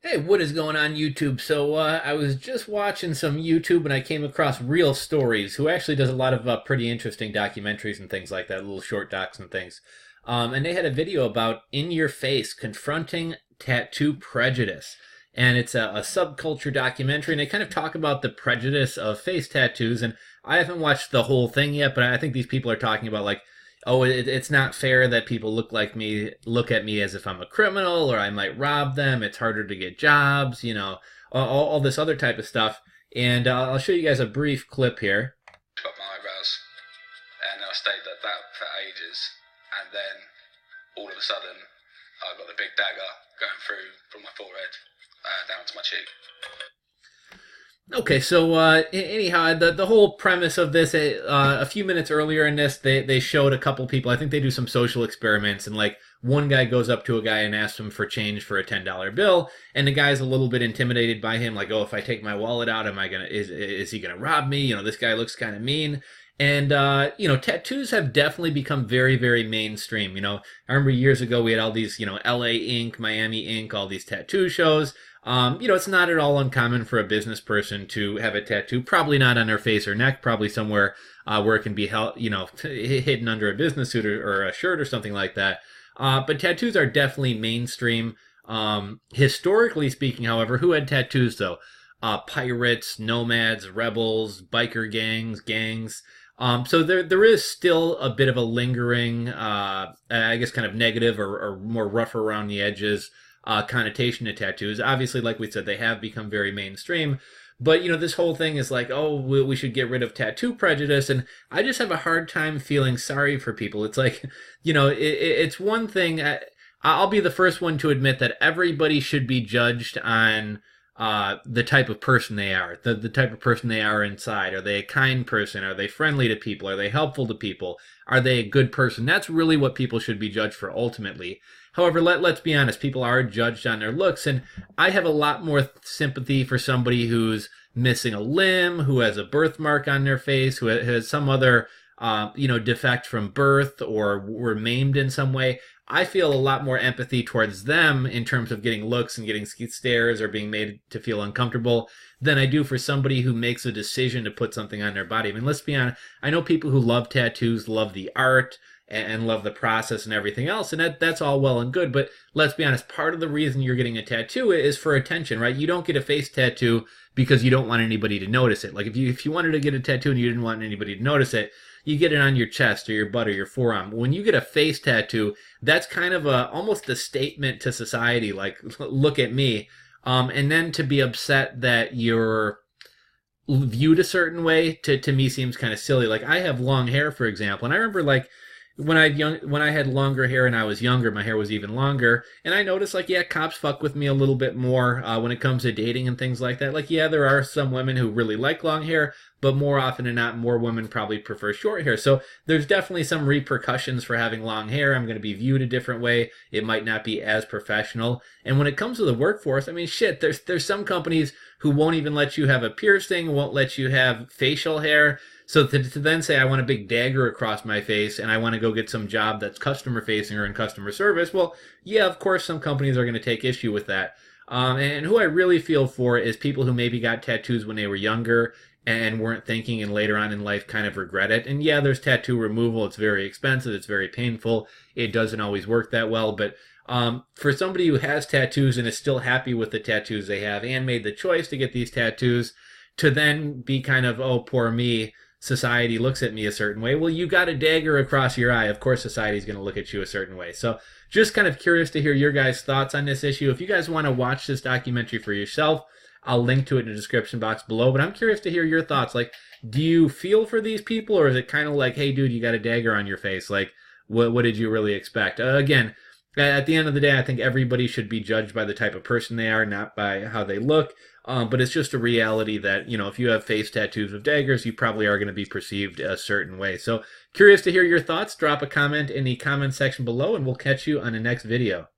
Hey, what is going on YouTube? I was just watching some YouTube and I came across RealStories, who actually does a lot of pretty interesting documentaries and things like that, little short docs and things. And they had a video about In Your Face, Confronting Tattoo Prejudice. And it's a subculture documentary, and they kind of talk about the prejudice of face tattoos. And I haven't watched the whole thing yet, but I think these people are talking about like, oh, it's not fair that people look at me as if I'm a criminal or I might rob them. It's harder to get jobs, all this other type of stuff. And I'll show you guys a brief clip here. Got my eyebrows, and I stayed at that for ages, and then all of a sudden I got the big dagger going through from my forehead down to my cheek. Okay, so anyhow, the whole premise of this, a few minutes earlier in this, they showed a couple people. I think they do some social experiments, and like one guy goes up to a guy and asks him for change for a $10 bill, and the guy's a little bit intimidated by him, like, oh, if I take my wallet out, is he gonna rob me? This guy looks kind of mean. And tattoos have definitely become very, very mainstream. I remember years ago we had all these, LA Ink, Miami Ink, all these tattoo shows. It's not at all uncommon for a business person to have a tattoo, probably not on their face or neck, probably somewhere where it can be held, hidden under a business suit or a shirt or something like that. But tattoos are definitely mainstream. Historically speaking, however, who had tattoos though? Pirates, nomads, rebels, biker gangs. So there is still a bit of a lingering, I guess, kind of negative or more rough around the edges connotation to tattoos. Obviously, like we said, they have become very mainstream. But, this whole thing is like, oh, we should get rid of tattoo prejudice. And I just have a hard time feeling sorry for people. It's like, it's one thing. I'll be the first one to admit that everybody should be judged on the type of person they are, the type of person they are inside. Are they a kind person? Are they friendly to people? Are they helpful to people? Are they a good person? That's really what people should be judged for ultimately. However, let's be honest, people are judged on their looks, and I have a lot more sympathy for somebody who's missing a limb, who has a birthmark on their face, who has some other defect from birth or were maimed in some way. I feel a lot more empathy towards them in terms of getting looks and getting stares or being made to feel uncomfortable than I do for somebody who makes a decision to put something on their body. I mean, let's be honest. I know people who love tattoos, love the art, and love the process and everything else, and that's all well and good, but let's be honest, part of the reason you're getting a tattoo is for attention, right? You don't get a face tattoo because you don't want anybody to notice it. Like if you wanted to get a tattoo and you didn't want anybody to notice it, you get it on your chest or your butt or your forearm. When you get a face tattoo, that's kind of almost a statement to society, like, look at me. And then to be upset that you're viewed a certain way, to me seems kind of silly. Like, I have long hair, for example, and I remember, like, when I had longer hair and I was younger, my hair was even longer, and I noticed, like, yeah, cops fuck with me a little bit more when it comes to dating and things like that. Like, yeah, there are some women who really like long hair, but more often than not, more women probably prefer short hair. So there's definitely some repercussions for having long hair. I'm going to be viewed a different way. It might not be as professional. And when it comes to the workforce, I mean, shit, there's some companies who won't even let you have a piercing, won't let you have facial hair. So to then say I want a big dagger across my face and I want to go get some job that's customer facing or in customer service, well, yeah, of course some companies are going to take issue with that. And who I really feel for is people who maybe got tattoos when they were younger and weren't thinking and later on in life kind of regret it. And yeah, there's tattoo removal. It's very expensive. It's very painful. It doesn't always work that well. But for somebody who has tattoos and is still happy with the tattoos they have and made the choice to get these tattoos, to then be kind of, oh, poor me, society looks at me a certain way. Well, you got a dagger across your eye. Of course, society's going to look at you a certain way. So just kind of curious to hear your guys' thoughts on this issue. If you guys want to watch this documentary for yourself, I'll link to it in the description box below. But I'm curious to hear your thoughts. Like, do you feel for these people, or is it kind of like, hey, dude, you got a dagger on your face? Like, what did you really expect? Again, at the end of the day, I think everybody should be judged by the type of person they are, not by how they look. But it's just a reality that, if you have face tattoos with daggers, you probably are going to be perceived a certain way. So curious to hear your thoughts. Drop a comment in the comment section below, and we'll catch you on the next video.